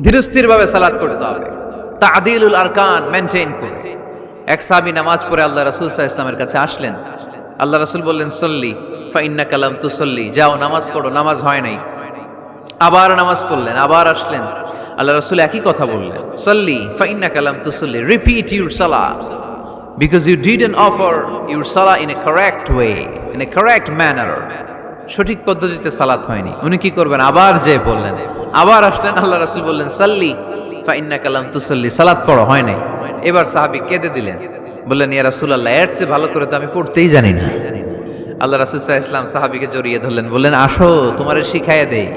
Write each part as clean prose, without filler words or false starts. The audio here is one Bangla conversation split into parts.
ধীরস্থির ভাবে সালাত করতে হবে, তা'দিলুল আরকান মেইনটেইন করতে। এক সাহাবী নামাজ পড়ে আল্লাহ রাসূল সাল্লাল্লাহু আলাইহি ওয়াসাল্লামের কাছে আসলেন। আল্লাহ রাসূল বললেন, সল্লি ফা ইন্নাকা লাম তুসল্লি, যাও নামাজ পড়ো, নামাজ হয় নাই। আবার নামাজ পড়লেন, আবার আসলেন, আল্লাহ রাসূল একই কথা বললেন, সল্লি ফা ইন্নাকা লাম তুসল্লি, রিপিট ইউর সালাহ because you didn't offer your salah in a correct way, in a correct manner. সঠিক পদ্ধতিতে সালাত হয়নি। উনি কি করবেন? আবার যে বললেন, আবার আসলেন, আল্লাহ রাসূল বললেন, সাল্লি ফা ইন্নাকা লাম তুসাল্লি, সালাত পড়ো, হয় নাই। এবার সাহাবী কেঁদে দিলেন, বললেন, ইয়া রাসূলুল্লাহ, এর চেয়ে ভালো করে তো আমি পড়তেই জানি না। আল্লাহ রাসূল সাল্লাল্লাহু আলাইহি ওয়াসাল্লাম সাহাবীকে জড়িয়ে ধরলেন, বললেন, আসো তোমারে শিখাইয়া দেই,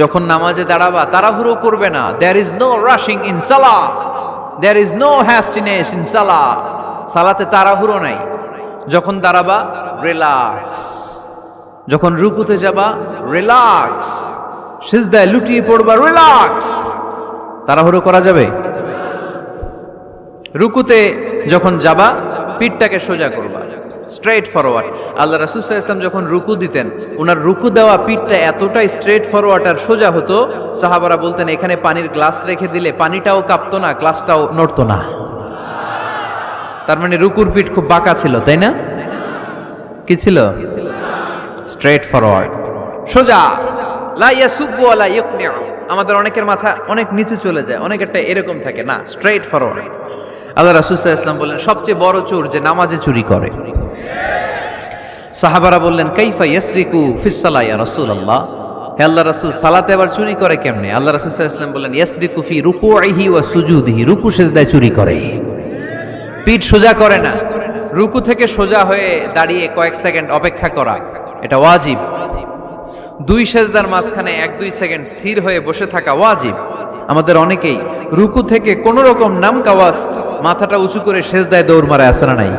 যখন নামাজে দাঁড়াবা তাড়াহুড়ো করবে না। there is no rushing in salah, there is no hastiness in salah, সালাতে তাড়াহুড়ো নাই। যখন দাঁড়াবা রিল্যাক্স, যখন রুকুতে যাবা রিল্যাক্স, সিজদায় লুটিয়ে পড়বা রিল্যাক্স। তাড়াহুড়ো করা যাবে? রুকুতে যখন যাবা পিঠটাকে সোজা করবা, স্ট্রেট ফরওয়ার্ড। আল্লাহ রাসূল সাল্লাল্লাহু আলাইহি ওয়াসাল্লাম যখন রুকু দিতেন, ওনার রুকু দেওয়া পিঠটা এতটাই স্ট্রেট ফরওয়ার্ড আর সোজা হতো, সাহাবারা বলতেন এখানে পানির গ্লাস রেখে দিলে পানিটাও কাঁপতো না, গ্লাসটাও নড়তো না। তার মানে রুকুর পিঠ খুব বাঁকা ছিল, তাই না? কি ছিল? স্ট্রেট ফরওয়ার্ড, সোজা। লা ইয়াসুব্বু ওয়ালা ইয়াকনিউ। আমাদের অনেকের মাথা অনেক নিচে চলে যায়, অনেকেরটা এরকম থাকে না, স্ট্রেট ফরওয়ার্ড। আল্লাহ রাসূল সাল্লাল্লাহু আলাইহি ওয়াসাল্লাম বললেন, সবচেয়ে বড় চোর যে নামাজে চুরি করে। সাহাবারা বললেন, কাইফা ইয়াসরিকু ফিস সালাহ ইয়া রাসূলুল্লাহ, হে আল্লাহ রাসূল, সালাতে আবার চুরি করে কেমনে? আল্লাহ রাসূল সাল্লাল্লাহু আলাইহি ওয়াসাল্লাম বললেন, ইয়াসরিকু ফি রুকুইহি ওয়া সুজুদিহি, রুকু সিজদায় চুরি করে, পিঠ সোজা করে না। রুকু থেকে সোজা হয়ে দাঁড়িয়ে কয়েক সেকেন্ড অপেক্ষা করা, এটা ওয়াজিব। দুই সেজদার মাঝখানে 1-2 সেকেন্ড স্থির হয়ে বসে থাকা ওয়াজিব। আমাদের অনেকেই রুকু থেকে কোন রকম নামকাওয়াজ মাথাটা উঁচু করে সেজদায় দৌড় মারে, আছে না নাই?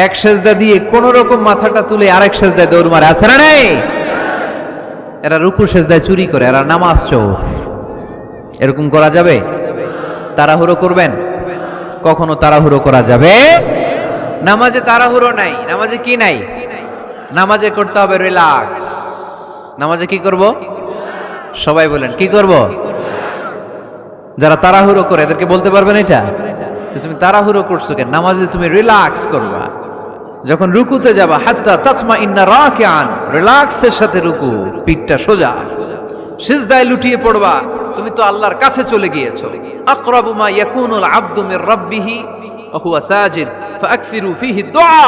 এক সেজদা দিয়ে কোন রকম মাথাটা তুলে আরেক সেজদায় দৌড় মারে, আছে না নাই? এরা রুকু সেজদায় চুরি করে, এরা নামাজ চোর। এরকম করা যাবে? তাড়াহুড়ো করবেন? কখনো তাড়াহুড়ো করা যাবে? নামাজে তাড়াহুড়ো নাই। নামাজে কি নাই? নামাজে করতে হবে রিল্যাক্স। নামাজে কি করব? সবাই বলেন, কি করব? যারা তাড়াহুড়ো করে এদেরকে বলতে পারবেন এটা যে তুমি তাড়াহুড়ো করছো কেন? নামাজে তুমি রিল্যাক্স করবা। যখন রুকুতে যাবা, হাত্তা তাতমাইন্না রাকিআন, রিল্যাক্সের সাথে রুকু, পিঠটা সোজা। সিজদায় লুটিয়ে পড়বা, তুমি তো আল্লাহর কাছে চলে গিয়েছো। আকরাবু মা ইয়াকুনুল আবদু মির রাব্বিহি ওয়া হুয়া সাজিদ ফাআকসিরু ফীহি দুআ।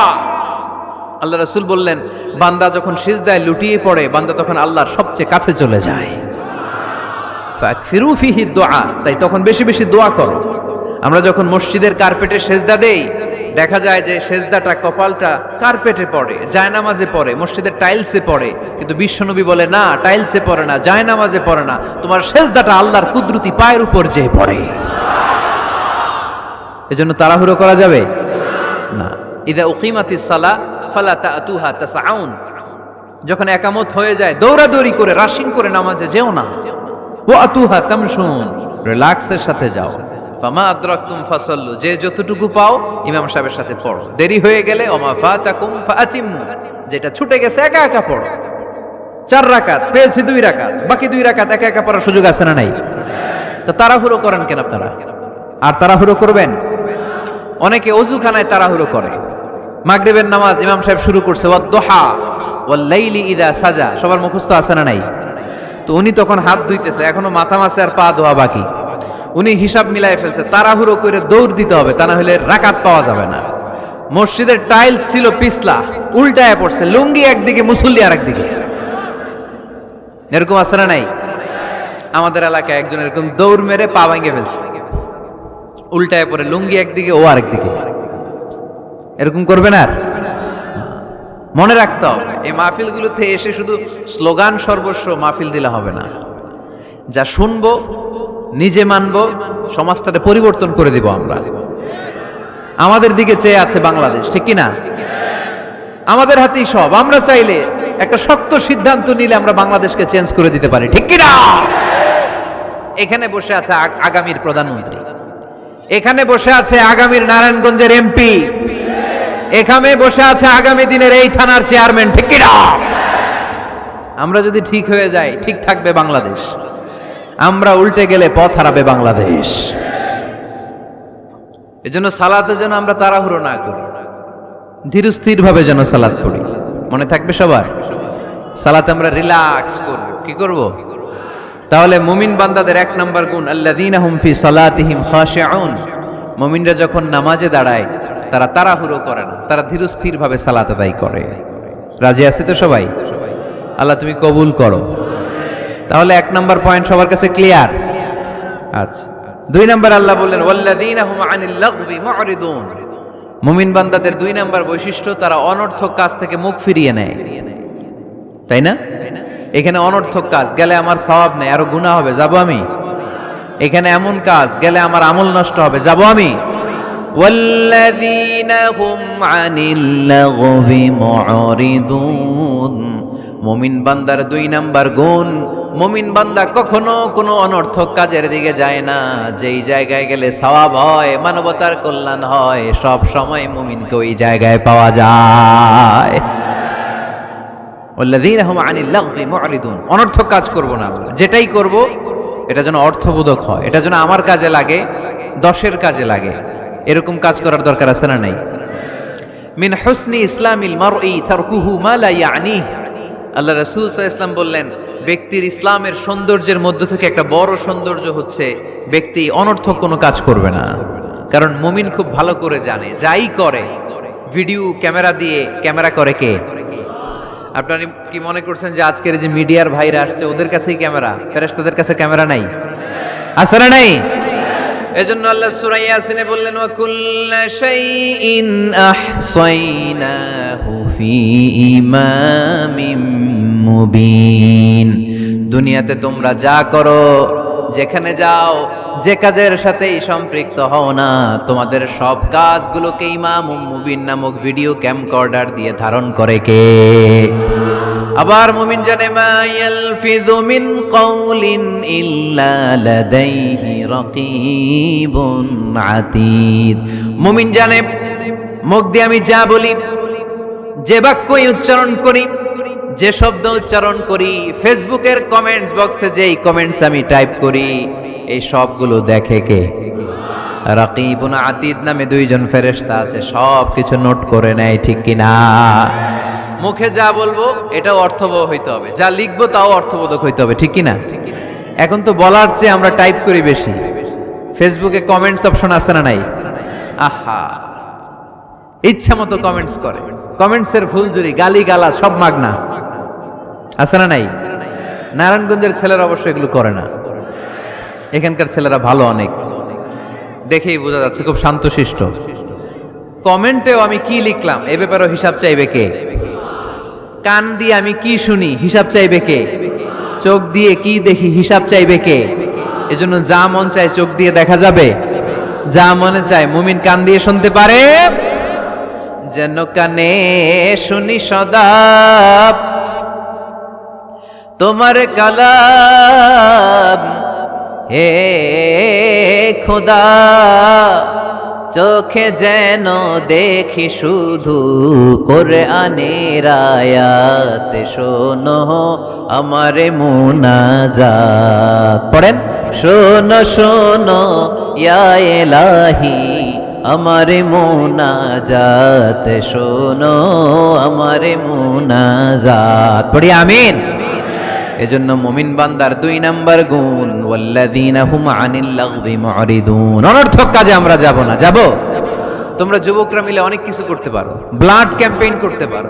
আল্লাহ রাসূল বললেন, বান্দা যখন সিজদায় লুটিয়ে পড়ে, বান্দা তখন আল্লাহর সবচেয়ে কাছে চলে যায়। ফাআকসিরু ফীহি দুআ, তাই তখন বেশি বেশি দোয়া করো। আমরা যখন মসজিদের কার্পেটে সেজদা দেই, দেখা যায় যে সেজদাটা, কপালটা কার্পেটে পড়ে, জায়নামাজে পড়ে, মসজিদের টাইলসে পড়ে। কিন্তু বিশ্বনবী বলে, না, টাইলসে পড়ে না, জায়নামাজে পড়ে না, তোমার সেজদাটা আল্লাহর কুদরতি পায়ের উপর যে পড়ে। এজন্য তাড়াহুড়ো করা যাবে না। ইযা উকিমাতিস সালাহ ফালা তা'তুহা তাসআউন, যখন একামত হয়ে যায় দৌড়াদৌড়ি করে, রাশিং করে নামাজে যেও না। ওয়া আতুহা তামশুন, রিল্যাক্সের সাথে যাও। ফামা আদরাকতুম ফাসাল্লু, যে যতটুকু পাও ইমাম সাহেবের সাথে পড়ো। দেরি হয়ে গেলে ওমা ফাতাকুম ফাআতিমু, যেটা ছুটে গেছে একা একা পড়ো। 4 রাকাত পেয়েছি, 2 রাকাত, বাকি 2 রাকাত একা একা পড়ার সুযোগ আছে না নাই? তো তাড়াহুড়ো করেন কেন আপনারা? আর তাড়াহুড়ো করবেন? অনেকে ওযুখানায় তাড়াহুড়ো করে। মাগরিবের নামাজ ইমাম সাহেব শুরু করছে, ওয়াদ-দুহা ওয়াল লাইলি ইযা সাজা, সবার মুখস্থ আছে না নাই? তো উনি তখন হাত ধুইতেছে, এখনো মাথা মাসে আর পা ধোয়া বাকি। উনি হিসাব মিলাই ফেলছে, তাড়াহুড়ো করে দৌড় দিতে হবে, তা না হলে রাকাত পাওয়া যাবে না। মসজিদের টাইলস ছিল পিছলা, উল্টায় পড়ছে, লুঙ্গি একদিকে, মুসল্লি আর একদিকে। এরকম আছে না নাই? আমাদের এলাকায় একজন এরকম দৌড় মেরে পা ভেঙে ফেলছে, উল্টায় পড়ে, লুঙ্গি একদিকে, ও আরেকদিকে। এরকম করবেন আর? মনে রাখতে হবে, এই মাহফিলগুলোতে এসে শুধু স্লোগান সর্বস্ব মাহফিল দিলে হবে না। যা শুনবো, নিজে মানবো, সমাজটাকে পরিবর্তন করে দিব আমরা। আমাদের দিকে চেয়ে আছে বাংলাদেশ, ঠিক কি না? আমাদের হাতেই সব। আমরা চাইলে একটা শক্ত সিদ্ধান্ত নিলে আমরা বাংলাদেশকে চেঞ্জ করে দিতে পারি, ঠিক কি না? এখানে বসে আছে আগামীর প্রধানমন্ত্রী, এখানে বসে আছে আগামীর নারায়ণগঞ্জের এমপি, এখানে বসে আছে আগামী দিনের এই থানার চেয়ারম্যান, ঠিক কি না? আমরা যদি ঠিক হয়ে যাই, ঠিক থাকবে বাংলাদেশ। আমরা উল্টে গেলে পথ হারাবে বাংলাদেশ। এজন্য সালাতে যেন আমরা তাড়াহুড়ো না করি, ধীরস্থির ভাবে যেন সালাত পড়ি। মনে থাকবে সবার, সালাতে আমরা রিল্যাক্স করব। কি করব? তাহলে মুমিন বান্দাদের এক নাম্বার গুণ, আল্লাযীনা হুম ফি সালাতিহিম খাশিউন। মুমিনরা যখন নামাজে দাঁড়ায় তারা তাড়াহুড়ো করে না, তারা ধীরস্থির ভাবে সালাত আদায় করে। রাজি আছে তো সবাই? আল্লাহ তুমি কবুল করো। তাহলে এক নাম্বার পয়েন্ট সবার কাছে ক্লিয়ার। আচ্ছা, দুই নাম্বার আল্লাহ বললেন ওয়াল্লাযীনা হুম আনিল লাগবি মুরিদুন। মুমিন বান্দাদের দুই নাম্বার বৈশিষ্ট্য, তারা অনর্থক কাজ থেকে মুখ ফিরিয়ে নেয়। তাই না? এখানে অনর্থক কাজ গেলে আমার সওয়াব নেই, আরো গুনাহ হবে, যাব আমি। এখানে এমন কাজ গেলে আমার আমল নষ্ট হবে, যাব আমি। ওয়াল্লাযীনা হুম আনিল লাগবি মুরিদুন। মুমিন বান্দার দুই নাম্বার গুণ, মুমিন বান্দা কখনো কোনো অনর্থক কাজের দিকে যায় না। যেই জায়গায় গেলে সওয়াব হয়, মানবতার কল্যাণ হয়, সব সময় মুমিনকে ওই জায়গায় পাওয়া যায়। ওয়াল্লাযীনা হুম আনিল লাগবি মুরিদুন। অনর্থক কাজ করব না, যেটাই করব এটা যেন অর্থবোধক হয়, এটা যেন আমার কাজে লাগে, দশের কাজে লাগে। এরকম কাজ করার দরকার আছে না নাই? মিন হুসনি ইসলামিল মারই তারকুহু মা লা ইয়ানিহি। আল্লাহ রাসূল সাল্লাল্লাহু আলাইহি ওয়াসাল্লাম বললেন, ব্যক্তির ইসলামের সৌন্দর্যের মধ্য থেকে একটা বড় সৌন্দর্য হচ্ছে ব্যক্তি অনর্থক কোনো কাজ করবে না। কারণ মুমিন খুব ভালো করে জানে, যাই করে ভিডিও ক্যামেরা দিয়ে ক্যামেরা করে কে? আপনারা কি মনে করছেন যে আজকের যে মিডিয়ার ভাইরা আসছে ওদের কাছেই ক্যামেরা? ফেরেশতাদের কাছে ক্যামেরা নাই? আছে না নাই? এজন্য আল্লাহ সূরা ইয়াসিনে বললেন ওয়া কুল্লা শাইইন আহসাইনাহু ফি ইমামিম মুবিন। দুনিয়াতে তোমরা যা করো, যেখানে যাও, যে কাজের সাথেই সম্পৃক্ত হও না, তোমাদের সব কাজগুলোকে ইমাম মুবিন নামক ভিডিও ক্যামকর্ডার দিয়ে ধারণ করে কে? আবার মুমিন জানে মা ইয়ালফিযু মিন কাউলিন ইল্লা লাদাইহি রাকীবুন আতীদ। মুমিন জানে মুখ দিয়ে আমি যা বলি, যে বাক্যই উচ্চারণ করি, যে শব্দ উচ্চারণ করি, ফেসবুকের কমেন্টস বক্সে যেই কমেন্টস আমি টাইপ করি, এই সবগুলো দেখে কে? রাকীবুন আতীদ নামে দুইজন ফেরেশতা আছে, সব কিছু নোট করে নেয়। ঠিক কিনা? মুখে যা বলবো এটাও অর্থবহ হইতে হবে, যা লিখবো তাও অর্থবোধক হইতে হবে। ঠিক কিনা? এখন তো বলার চেয়ে আমরা টাইপ করি বেশি। ফেসবুকে কমেন্টস অপশন আছে না নাই? আহা, ইচ্ছা মতো কমেন্টস করে, কমেন্টসের ফুলঝুরি, গালি গালা সব মাগনা। আছে না নাই? নারায়ণগঞ্জের ছেলেরা অবশ্য এগুলো করে না, এখানকার ছেলেরা ভালো, অনেক দেখেই বোঝা যাচ্ছে খুব শান্তশিষ্ট। কমেন্টেও আমি কি লিখলাম এ ব্যাপারেও হিসাব চাইবে কে? কান দিয়ে আমি কি শুনি হিসাব চাইবে কে? চোখ দিয়ে কি দেখি হিসাব চাইবে কে? এজন্য যা মন চায় চোখ দিয়ে দেখা যাবে, যা মনে চায় মুমিন কান দিয়ে শুনতে পারে। যেন কানে শুনি সদা তোমার কালাম, হে খোদা, চোখে যেন দেখি শুধু কোরআনের আয়াত, শোনো আমারে মুনাজাত। পড়েন, শোনো শোনো ইয়া ইলাহি আমারে মুনাজাত, শোনো আমারে মুনাজাত। পড়ি আমিন। এজন্য মুমিন বান্দার দুই নাম্বার গুণ, ওয়াল্লাযীনা হুম আনিল লাগবি মুরিদুন। অনর্থক কাজে আমরা যাব না। যাব? তোমরা যুবকরা মিলে অনেক কিছু করতে পারো, ব্লাড ক্যাম্পেইন করতে পারো,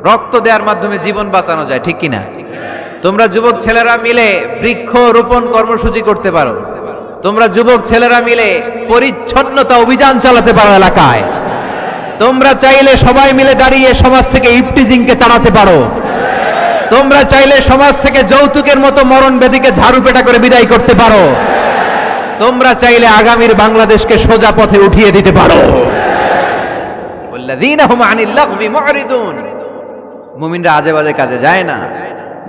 রক্ত দেওয়ার মাধ্যমে জীবন বাঁচানো যায়। ঠিক কিনা? তোমরা যুবক ছেলেরা মিলে বৃক্ষ রোপণ কর্মসূচি করতে পারো, তোমরা যুবক ছেলেরা মিলে পরিচ্ছন্নতা অভিযান চালাতে পারো এলাকায়। তোমরা চাইলে সবাই মিলে দাঁড়িয়ে সমাজ থেকে ইফটিজিংকে তাড়াতে পারো। তোমরা চাইলে সমাজ থেকে যৌতুকের মতো মরণ ব্যাধিকে ঝাড়ু পেটা করে বিদায় করতে পারো। তোমরা চাইলে আগামীর বাংলাদেশকে সোজা পথে উঠিয়ে দিতে পারো। ওয়াল্লাযীনা হুম আনিল লাগবি মুরিদুন। মুমিনরা আজে বাজে কাজে যায় না,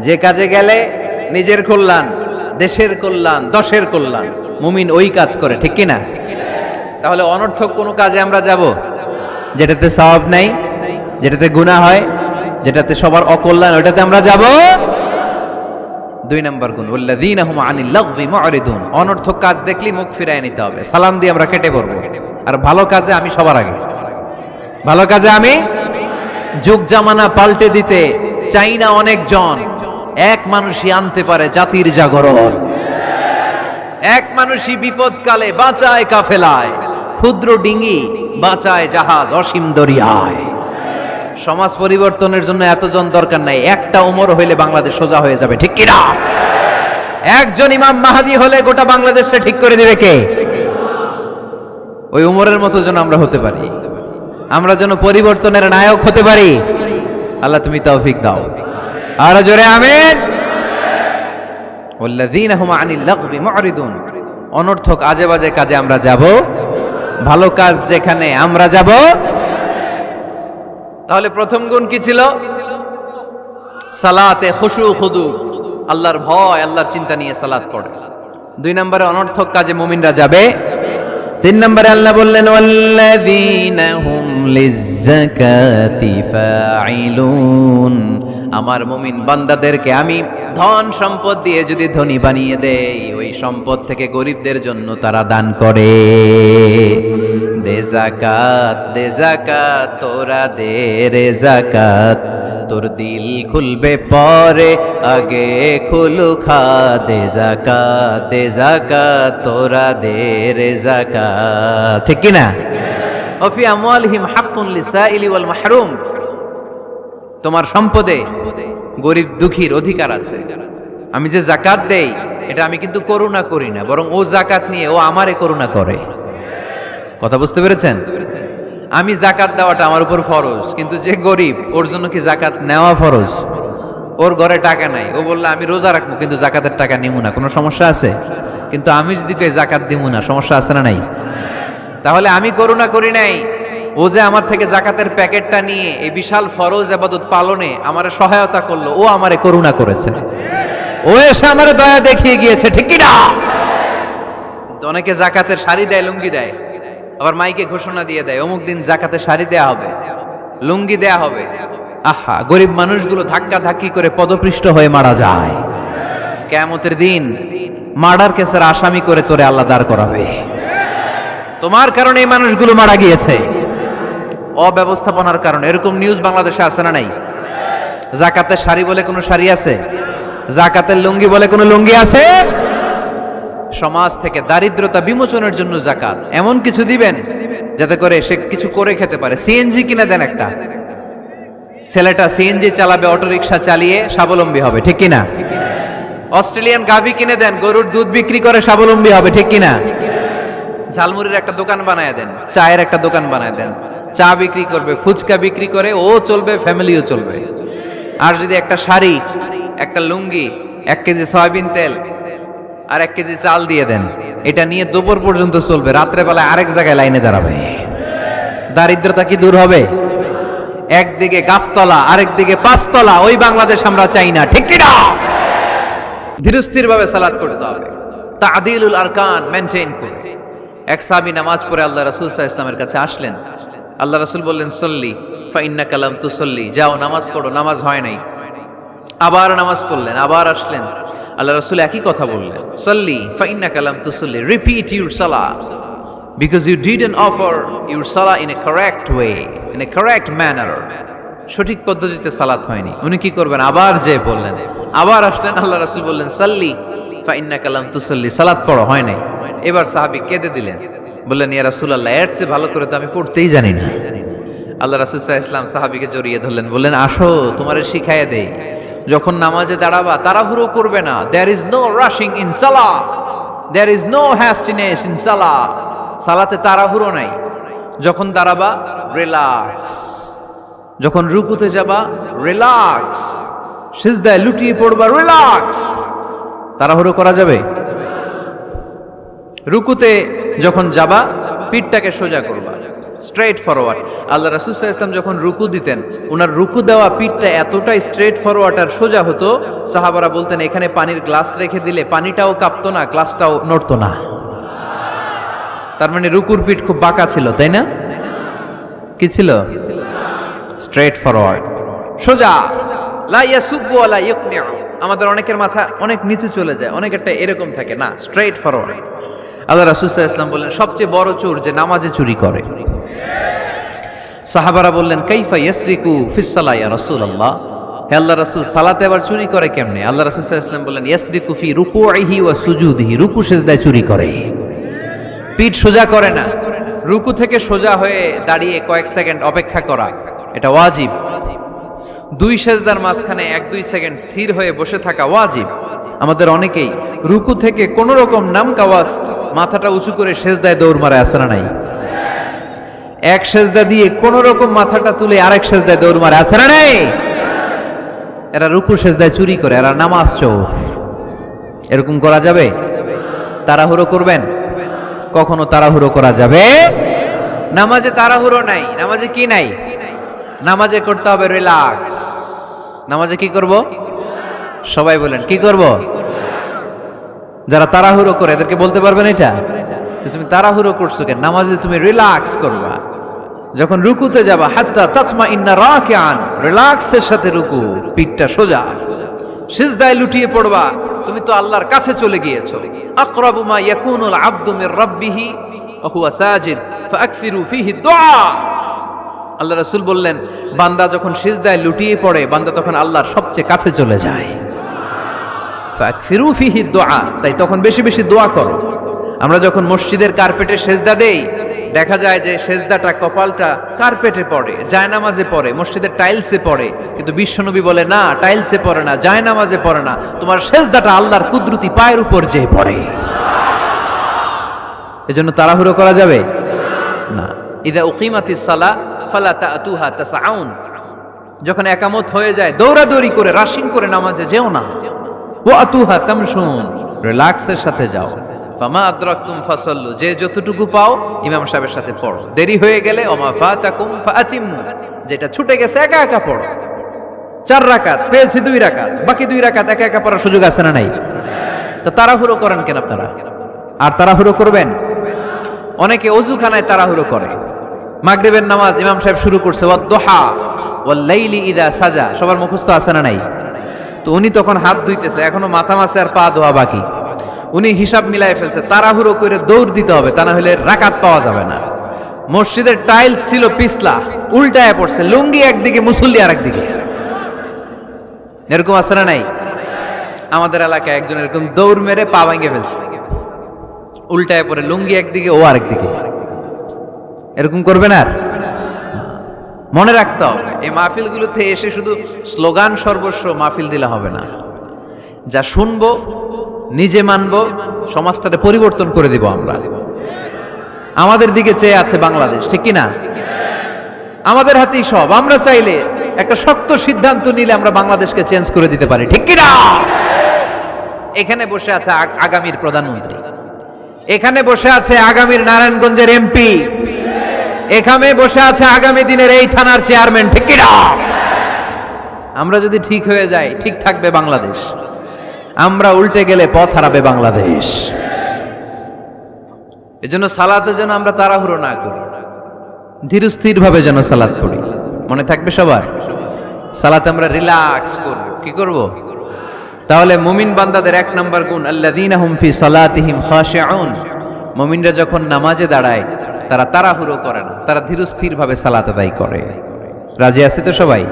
যে কাজে গেলে নিজের কল্যাণ, দেশের কল্যাণ, দশের কল্যাণ, মুমিন ওই কাজ করে। ঠিক কিনা? তাহলে অনর্থক কোনো কাজে আমরা যাব যেটাতে সওয়াব নাই, যেটাতে গুনাহ হয়, যেটাতে সবার অকল্যাণ, ওইটাতে আমরা যাব? 2 নম্বর গুণ ওয়াল্লাযীনা হুম আনিল লাগযি মু'রিদুন, অনর্থক কাজ দেখলে মুখ ফিরায় নিতে হবে, সালাম দিয়ে আমরা কেটে পড়ব। আর ভালো কাজে আমি সবার আগে, ভালো কাজে আমি। যুগ জামানা পাল্টে দিতে চাই না অনেকজন, এক মানুষই আনতে পারে জাতির জাগরণ। এক মানুষই বিপদকালে বাঁচায় কাফেলায়, ক্ষুদ্র ডিঙ্গি বাঁচায় জাহাজ অসীম দরিয়ায়। সমাজ পরিবর্তনের জন্য এতজন দরকার নাই, একটা উমর হইলে বাংলাদেশ সোজা হয়ে যাবে, ঠিক কিনা? একজন ইমাম মাহাদি হলে গোটা বাংলাদেশে ঠিক করে দিবে কে? ওই উমরের মতো যেন আমরা হতে পারি, আমরা যেন পরিবর্তনের নায়ক হতে পারি। আল্লাহ তুমি তৌফিক দাও, আর জোরে আমিন। ওয়াল্লাযীনা হুম আনিল লাগযি মু'রিদুন, অনর্থক আজে বাজে কাজে আমরা যাব, ভালো কাজ যেখানে আমরা যাব। তাহলে প্রথম গুণ কি ছিল? সালাতে খুশু খুদু, আল্লাহর ভয়, আল্লাহর চিন্তা নিয়ে সালাত পড়ে। 2 নম্বরে অনর্থক কাজে মুমিনরা যাবে। 3 নম্বরে আল্লাহ বললেন ওয়াল্লাযীনা হুম লিয-যাকাতি ফাঈলুন, আমার মুমিন বান্দাদেরকে আমি ধন সম্পদ দিয়ে যদি ধনী বানিয়ে দেই, ওই সম্পদ থেকে গরিবদের জন্য তারা দান করে। দে যাকাত, দে যাকাত, তোরা দে রে যাকাত, তোর দিল খুলবে পরে, আগে খুলু খা। দে যাকাত, দে যাকাত, তোরা দে রে যাকাত, ঠিক কি না? ওফি আমওয়ালিহিম হাক্কুন লিসাইলি ওয়াল মাহরুম, তোমার সম্পদে গরিব দুঃখীর অধিকার আছে। আমি যে যাকাত দেই, এটা আমি কিন্তু করুণা করি না, বরং ও যাকাত নিয়ে ও আমারে করুণা করে। কথা বুঝতে পেরেছেন? আমি যাকাত দেওয়াটা আমার উপর ফরজ, কিন্তু যে গরিব ওর জন্য কি যাকাত নেওয়া ফরজ? ওর ঘরে টাকা নাই, ও বললে আমি রোজা রাখবো কিন্তু যাকাতের টাকা নিমু না, কোনো সমস্যা আছে? কিন্তু আমি যদি কই যাকাত দিমু না, সমস্যা আছে না নাই? তাহলে আমি করুণা করি নাই, ও যে আমার থেকে যাকাতের প্যাকেটটা নিয়ে এই বিশাল ফরজ ইবাদত পালনে আমারে সহায়তা করলো, ও আমারে করুণা করেছে, ও এসে আমারে দয়া দেখিয়ে গিয়েছে, ঠিক কি না? অনেকে যাকাতের শাড়ি দেয়, লুঙ্গি দেয়, আবার মাইকে ঘোষণা দিয়ে দেয় অমুক দিন যাকাতের শাড়ি দেয়া হবে, লুঙ্গি দেয়া হবে। আহা, গরিব মানুষগুলো ধাক্কা ধাক্কি করে পদপৃষ্ঠ হয়ে মারা যায়। কিয়ামতের দিন মার্ডার কেসের আসামি করে তোরে আল্লাহ দাঁড় করাবে। তোমার কারণে এই মানুষগুলো মারা গিয়েছে, অব্যবস্থাপনার কারণে। এরকম নিউজ বাংলাদেশে আছে না নাই? যাকাতের শাড়ি বলে কোনো শাড়ি আছে? যাকাতের লুঙ্গি বলে কোনো লুঙ্গি আছে? সমাজ থেকে দারিদ্রতা বিমোচনের জন্য যাকাত এমন কিছু দিবেন যাতে করে সে কিছু করে খেতে পারে। সিএনজি কিনে দেন, একটা ছেলেটা সিএনজি চালাবে, অটোরিকশা চালিয়ে স্বাবলম্বী হবে, ঠিক কিনা? অস্ট্রেলিয়ান গাভী কিনে দেন, গরুর দুধ বিক্রি করে স্বাবলম্বী হবে, ঠিক কিনা? ঝালমুড়ির একটা দোকান বানায় দেন, চায়ের একটা দোকান বানায় দেন, চা বিক্রি করবে, ফুচকা বিক্রি করে ও চলবে, ফ্যামিলিও চলবে। আর যদি একটা শাড়ি, একটা লুঙ্গি, 1 কেজি সয়াবিন তেল আর 1 কেজি চাল দিয়ে দেন, এটা নিয়ে দুপুর পর্যন্ত চলবে, রাত্রে বেলায় আরেক জায়গায় লাইনে দাঁড়াবে। দারিদ্রতা কি দূর হবে? একদিকে গাছতলা, আরেকদিকে 5 তলা, ওই বাংলাদেশ আমরা চাই না, ঠিক কি না? ধীরস্থির ভাবে সালাত করতে হবে, তা'দিলুল আরকান মেইনটেইন করতে। এক সাহাবী নামাজ পড়ে আল্লাহ রাসূল সাল্লাল্লাহু আলাইহি ওয়াসাল্লামের কাছে আসলেন। আল্লাহ রাসূল বললেন, সল্লি ফা ইন্নাকা লাম তুসল্লি, যাও নামাজ পড়ো, নামাজ হয় নাই। আবার নামাজ পড়লেন, আবার আসলেন, আল্লাহ রাসূল একই কথা বললেন, সল্লি ফা ইন্নাকা লাম তুসল্লি, রিপিট ইউর সালাহ because you didn't offer your salah in a correct way, in a correct manner. সঠিক পদ্ধতিতে সালাত হয়নি। উনি কি করবেন? আবার যে বললেন, আবার আসলেন, আল্লাহ রাসূল বললেন, সাল্লি ফা ইন্নাকা লাম তুসাল্লি, সালাত পড়ো, হয় নাই। এবার সাহাবী কেঁদে দিলেন, বললেন, ইয়া রাসূলুল্লাহ, এর চেয়ে ভালো করে তো আমি পড়তেই জানি না। আল্লাহ রাসূল সাল্লাল্লাহু আলাইহি ওয়াসাল্লাম সাহাবীকে জড়িয়ে ধরলেন, বললেন, আসো তোমারে শিখাইয়া দেই, যখন নামাজে দাঁড়াবা তাড়াহুড়ো করবে না। There is no rushing in সালাহ, there is no hastiness in সালাহ। সালাতে তাড়াহুড়ো নাই। যখন দাঁড়াবা রিল্যাক্স, যখন রুকুতে যাবা রিল্যাক্স, সিজদায় লুটিয়ে পড়বা রিল্যাক্স। তাড়াহুড়ো করা যাবে? রুকুতে যখন যাবা পিঠটাকে সোজা করবা, স্ট্রেট ফরওয়ার্ড। আল্লাহ রাসূল সাল্লাল্লাহু আলাইহি ওয়াসাল্লাম যখন রুকু দিতেন, ওনার রুকু দেওয়া পিঠটা এতটাই স্ট্রেট ফরওয়ার্ড আর সোজা হতো, সাহাবারা বলতেন এখানে পানির গ্লাস রেখে দিলে পানিটাও কাঁপতো না, গ্লাসটাও নড়তো না। তার মানে রুকুর পিঠ খুব বাঁকা ছিল, তাই না? কি ছিল? স্ট্রেট ফরওয়ার্ড, সোজা। লা ইয়াসুব্বু ওয়া লা ইয়াকনিউ, আমাদের অনেকের মাথা অনেক নিচু চলে যায়, অনেকেরটা এরকম থাকে না, স্ট্রেইট ফরওয়ার্ড। আল্লাহ রাসূল সাল্লাল্লাহু আলাইহি ওয়াসাল্লাম বললেন সবচেয়ে বড় চোর যে নামাজে চুরি করে। সাহাবারা বললেন কাইফা ইয়াসরিকু ফিস সালাহ ইয়া রাসূলুল্লাহ, হে আল্লাহ রাসূল সালাতে আবার চুরি করে কেমনে? আল্লাহ রাসূল সাল্লাল্লাহু আলাইহি ওয়াসাল্লাম বললেন ইয়াসরিকু ফি রুকুইহি ওয়া সুজুদিহি, রুকু সিজদায় চুরি করে, পিঠ সোজা করে না। রুকু থেকে সোজা হয়ে দাঁড়িয়ে কয়েক সেকেন্ড অপেক্ষা করা এটা ওয়াজিব। দুই সেজদার মাঝখানে 1-2 সেকেন্ড স্থির হয়ে বসে থাকা ওয়াজিব। আমাদের অনেকেই রুকু থেকে কোন রকম নামকাওয়াজ মাথাটা উঁচু করে সেজদায় দৌড় মারে, আছে না নাই? এক সেজদা দিয়ে কোন রকম মাথাটা তুলে আরেক সেজদায় দৌড় মারে, আছে না নাই? এরা রুকু সেজদায় চুরি করে, এরা নামাজ চোর। এরকম করা যাবে? তাড়াহুড়ো করবেন? কখনো তাড়াহুড়ো করা যাবে? নামাজে তাড়াহুড়ো নাই। নামাজে কি নাই? নামাজে করতে হবে রিল্যাক্স। নামাজে কি করব? সবাই বলেন কি করব? যারা তাড়াহুড়ো করে এদেরকে বলতে পারবেন এটা যে তুমি তাড়াহুড়ো করছো কেন? নামাজে তুমি রিল্যাক্স করবা। যখন রুকুতে যাবা হাত্তা তাতমাইন্না রাকিআন, রিল্যাক্সের সাথে রুকু, পিঠটা সোজা। সিজদায় লুটিয়ে পড়বা, তুমি তো আল্লাহর কাছে চলে গিয়েছো। আকরাবু মা ইয়াকুনুল আবদু মির রাব্বিহি ওয়া হুয়া সাজিদ ফাআকসিরু ফীহি দুআ। আল্লাহ রাসূল বললেন বান্দা যখন সিজদায় লুটিয়ে পড়ে, বান্দা তখন আল্লাহর সবচেয়ে কাছে চলে যায়। ফাআকসিরু ফীহি দুআ, তাই তখন বেশি বেশি দোয়া করো। আমরা যখন মসজিদের কার্পেটে সেজদা দেই, দেখা যায় যে সেজদাটা কপালটা কার্পেটে পড়ে, জায়নামাজে পড়ে, মসজিদের টাইলসে পড়ে। কিন্তু বিশ্বনবী বলে না, টাইলসে পড়ে না, জায়নামাজে পড়ে না, তোমার সেজদাটা আল্লাহর কুদরতি পায়ের উপর যেয়ে পড়ে। এজন্য তাড়াহুড়ো করা যাবে না। ইযা উকিমাতিস সালাহ ফালা তাতুহা তাসআউন, যখন একামত হয়ে যায় দৌড়াদৌড়ি করে রাশিং করে নামাজে যেও না। ওয়া আতুহা তামশুন, রিল্যাক্সের সাথে যাও। ফামা আদরাকতুম ফাসাল্লু, যে যতটুকু পাও ইমাম সাহেবের সাথে পড়ো। দেরি হয়ে গেলে ওমা ফাতাকুম ফাআতিমু, যেটা ছুটে গেছে একা একা পড়ো। 4 রাকাত পেয়েছি 2 রাকাত, বাকি 2 রাকাত একা একা পড়ার সুযোগ আছে না নাই? তো তাড়াহুড়ো করেন কেন আপনারা? আর তাড়াহুড়ো করবেন? অনেকে ওযুখানায় তাড়াহুড়ো করে। মাগরিবের নামাজ ইমাম সাহেব শুরু করছে ওয়াদ-দুহা ওয়াল-লাইলি ইযা সাজা, সবার মুখস্থ আছে না নাই? তো উনি তখন হাত ধুইতেছে, এখনো মাথা মাসে আর পা ধোয়া বাকি। উনি হিসাব মিলায় ফেলছে, তাড়াহুড়ো করে দৌড় দিতে হবে, তা না হলে রাকাত পাওয়া যাবে না। মসজিদের টাইলস ছিল পিছলা, উল্টায় পড়ছে, লুঙ্গি একদিকে মুসল্লি আর একদিকে। এরকম আছে না নাই? আমাদের এলাকায় একজন এরকম দৌড় মেরে পা ভেঙে ফেলছে, উল্টায় পড়ে, লুঙ্গি একদিকে ও আরেকদিকে। এরকম করবেন আর? মনে রাখতে হবে এই মাহফিলগুলোতে এসে শুধু স্লোগান সর্বস্ব মাহফিল দিলে হবে না। যা শুনবো, নিজে মানবো, সমাজটাকে পরিবর্তন করে দিব আমরা। আমাদের দিকে চেয়ে আছে বাংলাদেশ, ঠিক কি না? আমাদের হাতেই সব। আমরা চাইলে একটা শক্ত সিদ্ধান্ত নিলে আমরা বাংলাদেশকে চেঞ্জ করে দিতে পারি, ঠিক কি না? এখানে বসে আছে আগামীর প্রধানমন্ত্রী, এখানে বসে আছে আগামীর নারায়ণগঞ্জের এমপি, এখানে বসে আছে আগামী দিনের এই থানার চেয়ারম্যান, ঠিক কি না? আমরা যদি ঠিক হয়ে যাই, ঠিক থাকবে বাংলাদেশ। আমরা উল্টে গেলে পথ হারাবে বাংলাদেশ। এজন্য সালাতে যেন আমরা তাড়াহুড়ো না করি, ধীর স্থির ভাবে যেন সালাত পড়ি। মনে থাকবে সবার? সালাতে আমরা রিল্যাক্স করব। কি করব? তাহলে মুমিন বান্দাদের 1 নাম্বার গুণ আল্লাযীনা হুম ফি সালাতিহিম খাশিউন। মুমিনরা যখন নামাজে দাঁড়ায় তারা তাড়াহুড়ো করে না, তারা ধীর স্থির ভাবে সালাত আদায় করে। রাজি আছে তো সবাই?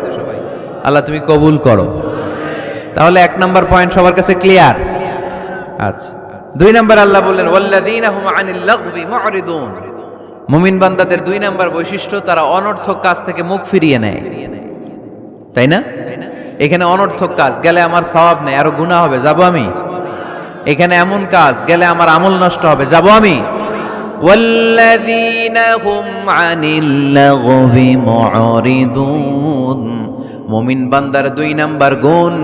আল্লাহ তুমি কবুল করো। তাহলে 1 নাম্বার পয়েন্ট সবার কাছে ক্লিয়ার? আচ্ছা, 2 নাম্বার আল্লাহ বললেন ওয়াল্লাযীনা হুম আনিল লাগবি মুরিদুন। মুমিন বান্দাদের 2 নাম্বার বৈশিষ্ট্য, তারা অনর্থক কাজ থেকে মুখ ফিরিয়ে নেয়। তাই না? এখানে অনর্থক কাজ গেলে আমার সওয়াব নেই, আরো গুনাহ হবে, যাব আমি? এখানে এমন কাজ গেলে আমার আমল নষ্ট হবে, যাব আমি? ওয়াল্লাযীনা হুম আনিল লাগবি মুরিদুন। মুমিন বান্দার 2 নাম্বার গুণ,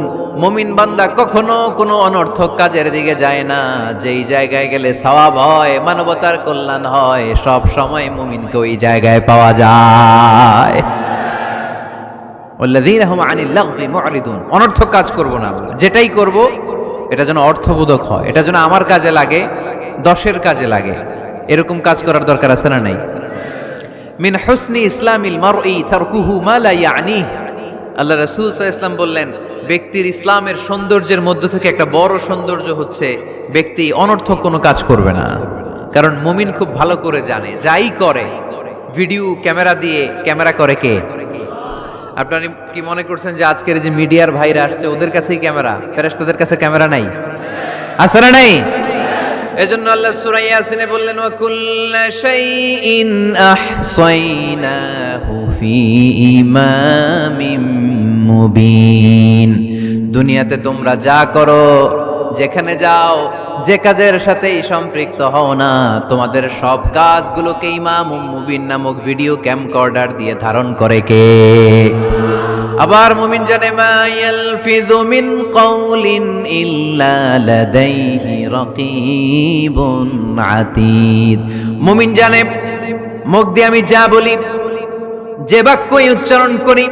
মুমিন বান্দা কখনো কোনো অনর্থক কাজের দিকে যায় না। যেই জায়গায় গেলে সওয়াব হয়, মানবতার কল্যাণ হয়, সব সময় মুমিনকে ওই জায়গায় পাওয়া যায়। ওয়াল্লাযীনা হুম আনিল লাগবি মুরিদুন। অনর্থক কাজ করব না, যেটাই করব এটা যেন অর্থবোধক হয়, এটা যেন আমার কাজে লাগে, 10-এর কাজে লাগে। এরকম কাজ করার দরকার আছে না নাই? মিন হুসনি ইসলামিল মারই তারকুহু মা লা ইয়ানি। আল্লাহ রাসূল সাল্লাল্লাহু আলাইহি ওয়াসাল্লাম বললেন, ব্যক্তির ইসলামের সৌন্দর্যের মধ্য থেকে একটা বড় সৌন্দর্য হচ্ছে ব্যক্তি অনর্থক কোনো কাজ করবে না। কারণ মুমিন খুব ভালো করে জানে যাই করে ভিডিও ক্যামেরা করে কে? আপনারা কি মনে করছেন যে আজকের যে মিডিয়ার ভাইরা আসছে ওদের কাছেই ক্যামেরা? ফেরেশতাদের কাছে ক্যামেরা নাই? আছে না নাই? এজন্য আল্লাহ সূরা ইয়াসিনে বললেন ওয়া কুল্লা শাইইন আহসাইনাহু ফি ইমামিম মুবিন। দুনিয়াতে তোমরা যা করো, যেখানে যাও, যে কাজের সাথেই সম্পৃক্ত হও না, তোমাদের সব কাজগুলোকে ইমাম মুবিন নামক ভিডিও ক্যামকর্ডার দিয়ে ধারণ করে কে? আবার মুমিন জানে মা ইয়ালফিযু মিন কাউলিন ইল্লা লাদাইহি রাকীবুন আতীদ। মুমিন জানে মুখ দিয়ে আমি যা বলি, যে বাক্যই উচ্চারণ করি,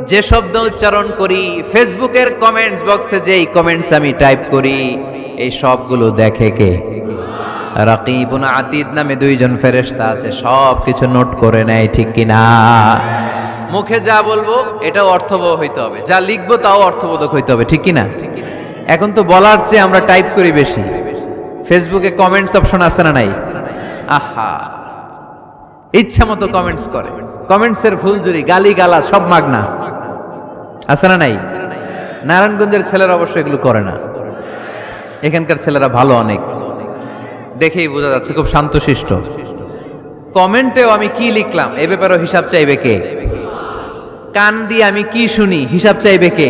যে শব্দ উচ্চারণ করি, ফেসবুকের কমেন্টস বক্সে যেই কমেন্টস আমি টাইপ করি, এই সবগুলো দেখে কে? রাকীবুন আতীদ নামে দুইজন ফেরেশতা আছে, সব কিছু নোট করে নেয়, ঠিক কিনা? মুখে যা বলবো এটাও অর্থবহ হইতে হবে, যা লিখবো তাও অর্থবোধক হইতে হবে, ঠিক কিনা? এখন তো বলার চেয়ে আমরা টাইপ করি বেশি। ফেসবুকে কমেন্টস অপশন আছে না নাই? আহা, ইচ্ছা মতো কমেন্টস করে, কমেন্টসের ফুলঝুরি, গালি গালা সব মাগনা, আছে না নাই? নারায়ণগঞ্জের ছেলেরা অবশ্যই এগুলো করে না, এখানকার ছেলেরা ভালো, অনেক দেখেই বোঝা যাচ্ছে খুব শান্তশিষ্ট। কমেন্টেও আমি কি লিখলাম এ ব্যাপারেও হিসাব চাইবে কে? কান দিয়ে আমি কি শুনি হিসাব চাইবে কে?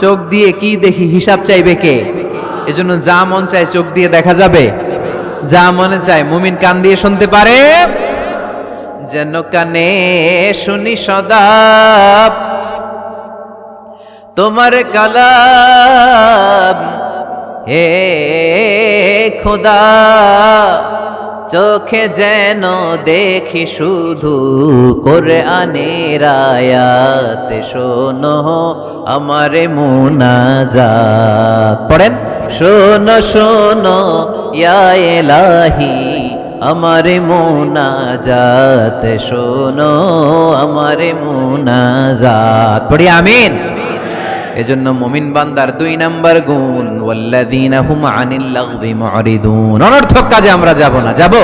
চোখ দিয়ে কি দেখি হিসাব চাইবে কে? এজন্য যা মন চায় চোখ দিয়ে দেখা যাবে, যা মনে চায় মুমিন কান দিয়ে শুনতে পারে। যেন কানে শুনি সদা তোমার কালাম, হে খোদা চোখে যেন দেখি শুধু কোরআনের আয়াত, শোনো আমারে মুনাজাত। পড়েন, শোনো শোনো ইয়া ইলাহি আমারে মুনাজাত, শোনো আমারে মুনাজাত। পড়ি আমিন। এজন্য মুমিন বান্দার 2 নাম্বার গুণ ওয়াল্লাযীনা হুম আনিল লাগবি মুরিদুন। অনর্থক কাজে আমরা যাব না। যাব?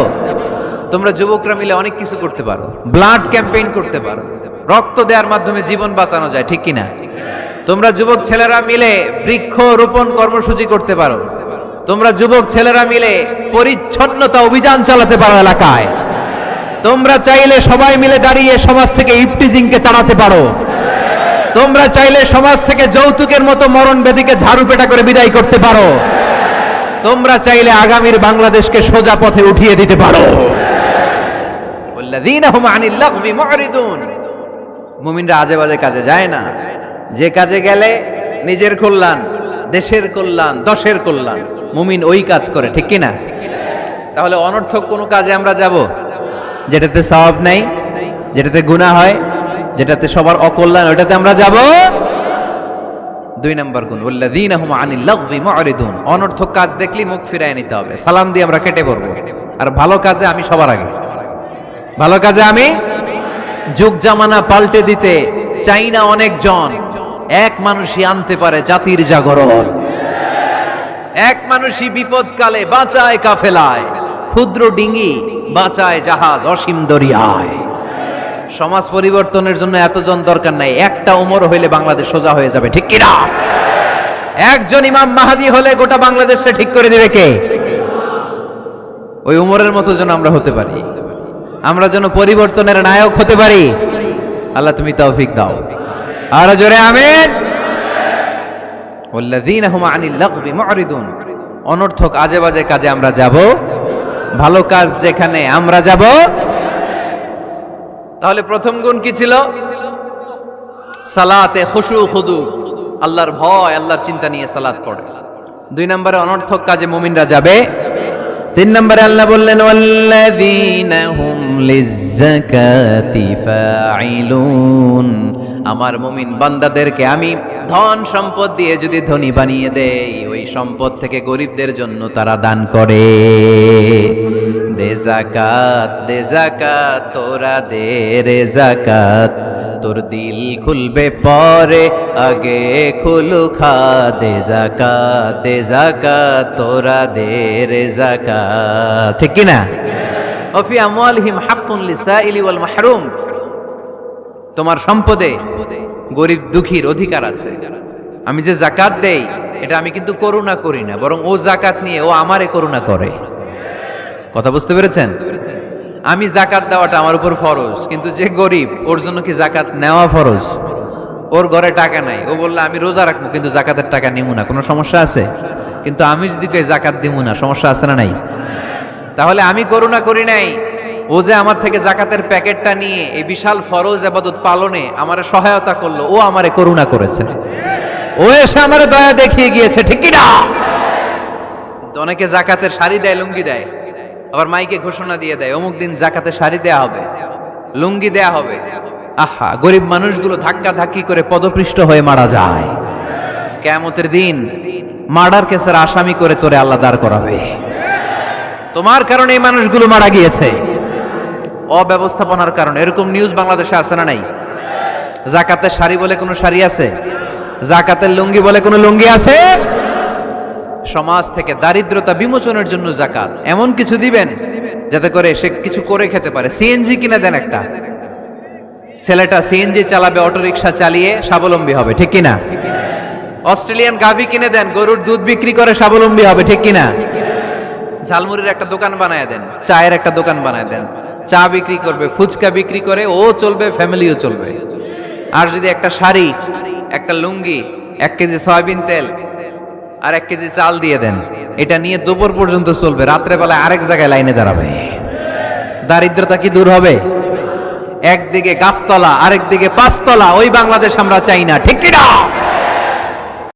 তোমরা যুবকরা মিলে অনেক কিছু করতে পারো, ব্লাড ক্যাম্পেইন করতে পারো, রক্ত দেওয়ার মাধ্যমে জীবন বাঁচানো যায়, ঠিক কিনা? তোমরা যুবক ছেলেরা মিলে বৃক্ষ রোপণ কর্মসূচি করতে পারো, তোমরা যুবক ছেলেরা মিলে পরিচ্ছন্নতা অভিযান চালাতে পারো এলাকায়। তোমরা চাইলে সবাই মিলে দাঁড়িয়ে সমাজ থেকে ইফটিজিংকে তাড়াতে পারো। তোমরা চাইলে সমাজ থেকে যৌতুকের মতো মরণ ব্যাধিকে ঝাড়ু পেটা করে বিদায় করতে পারো। তোমরা চাইলে আগামীর বাংলাদেশকে সোজা পথে উঠিয়ে দিতে পারো। ওয়াল্লাযীনা হুম আনিল লাগবি মুরিদুন। মুমিনরা আজে বাজে কাজে যায় না, যে কাজে গেলে নিজের কল্যাণ, দেশের কল্যাণ, দশের কল্যাণ, মুমিন ওই কাজ করে, ঠিক কিনা? তাহলে অনর্থক কোনো কাজে আমরা যাব যেটাতে সওয়াব নাই, যেটাতে গুনাহ হয়, যেটাতে সবার অকল্যাণ, ওটাতে আমরা যাব? 2 নাম্বার গুণ ওয়াল্লাযীনা হুম আনিল লাগবি মুরিদুন। অনর্থক কাজ দেখলি মুখ ফিরায় নিতে হবে, সালাম দিয়ে আমরা কেটে পড়বো। আর ভালো কাজে আমি সবার আগে, ভালো কাজে আমি। যুগ জামানা পাল্টে দিতে চাই না অনেকজন, এক মানুষই আনতে পারে জাতির জাগরণ। এক মানুষই বিপদকালে বাঁচায় কাফেলায়, ক্ষুদ্র ডিঙ্গি বাঁচায় জাহাজ অসীম দরিয়ায়। সমাজ পরিবর্তনের জন্য এতজন দরকার নাই, একটা উমর হইলে বাংলাদেশ সোজা হয়ে যাবে, ঠিক কিনা? একজন ইমাম মাহাদি হলে গোটা বাংলাদেশে ঠিক করে দিবে কে? ওই উমরের মতো যেন আমরা হতে পারি, আমরা যেন পরিবর্তনের নায়ক হতে পারি। আল্লাহ তুমি তৌফিক দাও। আর জোরে আমিন। ওয়াল্লাযীনা হুম আনিল লাগবি মুরিদুন। অনর্থক আজে বাজে কাজে আমরা যাব, ভালো কাজ যেখানে আমরা যাব। তাহলে প্রথম গুণ কি ছিল? সালাতে খুশু খুদু, আল্লাহর ভয়, আল্লাহর চিন্তা নিয়ে সালাত পড়ে। 2 নম্বরে অনর্থক কাজে মুমিনরা যাবে। 3 নম্বরে আল্লাহ বললেন ওয়াল্লাযীনা হুম লিয-যাকাতি ফাঈলুন। আমার মুমিন বান্দাদেরকে আমি ধন সম্পদ দিয়ে যদি ধনী বানিয়ে দেই, ওই সম্পদ থেকে গরিবদের জন্য তারা দান করে। দে যাকাত, দে যাকাত, তোরা দে রে যাকাত, তোর দিল খুলবে পরে, আগে খুলু দে জাকাত তোরা দে রে জাকাত। ঠিক কি না? ওফি আমওয়ালিহিম হাক্কুন লিসাইলি ওয়াল মাহরুম, তোমার সম্পদে গরিব দুঃখীর অধিকার আছে। আমি যে জাকাত দেই এটা আমি কিন্তু করুণা করি না, বরং ও জাকাত নিয়ে ও আমারে করুণা করে। কথা বুঝতে পেরেছেন? আমি জাকাত দেওয়াটা আমার উপর ফরজ, কিন্তু যে গরিব ওর জন্য কি জাকাত নেওয়া ফরজ? ওর ঘরে টাকা নাই, ও বললে আমি রোজা রাখবো কিন্তু জাকাতের টাকা নিমু না, কোনো সমস্যা আছে? কিন্তু আমি যদি কই জাকাত দিমু না, সমস্যা আছে না নাই? তাহলে আমি করুণা করি নাই, ও যে আমার থেকে জাকাতের প্যাকেটটা নিয়ে এই বিশাল ফরজ ইবাদত পালনে আমারে সহায়তা করলো, ও আমারে করুণা করেছে, ও এসে আমারে দয়া দেখিয়ে গিয়েছে। ঠিক কি না? অনেকে জাকাতের শাড়ি দেয়, লুঙ্গি দেয়, আবার মাইকে ঘোষণা দিয়ে দেয় অমুক দিন জাকাতের শাড়ি দেয়া হবে, লুঙ্গি দেয়া হবে। আহা, গরিব মানুষগুলো ধাক্কা ধাক্কি করে পদপৃষ্ঠ হয়ে মারা যায়। কিয়ামতের দিন মার্ডার কেসের আসামি করে তোরে আল্লাহ দাঁড় করাবে। তোমার কারণে এই মানুষগুলো মারা গিয়েছে, অব্যবস্থাপনার কারণে। এরকম নিউজ বাংলাদেশে আছে না নাই? জাকাতের শাড়ি বলে কোনো শাড়ি আছে? জাকাতের লুঙ্গি বলে কোনো লুঙ্গি আছে? সমাজ থেকে দারিদ্রতা বিমোচনের জন্য জাকাত এমন কিছু দিবেন যাতে করে সে কিছু করে খেতে পারে। সিএনজি কিনে দেন, একটা ছেলেটা সিএনজি চালাবে, অটোরিকশা চালিয়ে স্বাবলম্বী হবে। ঠিক কিনা? অস্ট্রেলিয়ান গাভী কিনে দেন, গরুর দুধ বিক্রি করে স্বাবলম্বী হবে। ঠিক কিনা? ঝালমুড়ির একটা দোকান বানায় দেন, চায়ের একটা দোকান বানায় দেন, চা বিক্রি করবে, ফুচকা বিক্রি করে ও চলবে, ফ্যামিলিও চলবে। আর যদি একটা শাড়ি, একটা লুঙ্গি, 1 কেজি সয়াবিন তেল আর 1 কেজি চাল দিয়ে দেন, এটা নিয়ে দুপুর পর্যন্ত চলবে, রাত্রে বেলায় আরেক জায়গায় লাইনে দাঁড়াবে। দারিদ্রতা কি দূর হবে? একদিকে গাছতলা, আরেকদিকে 5 তলা, ওই বাংলাদেশ আমরা চাই না। ঠিক কি না?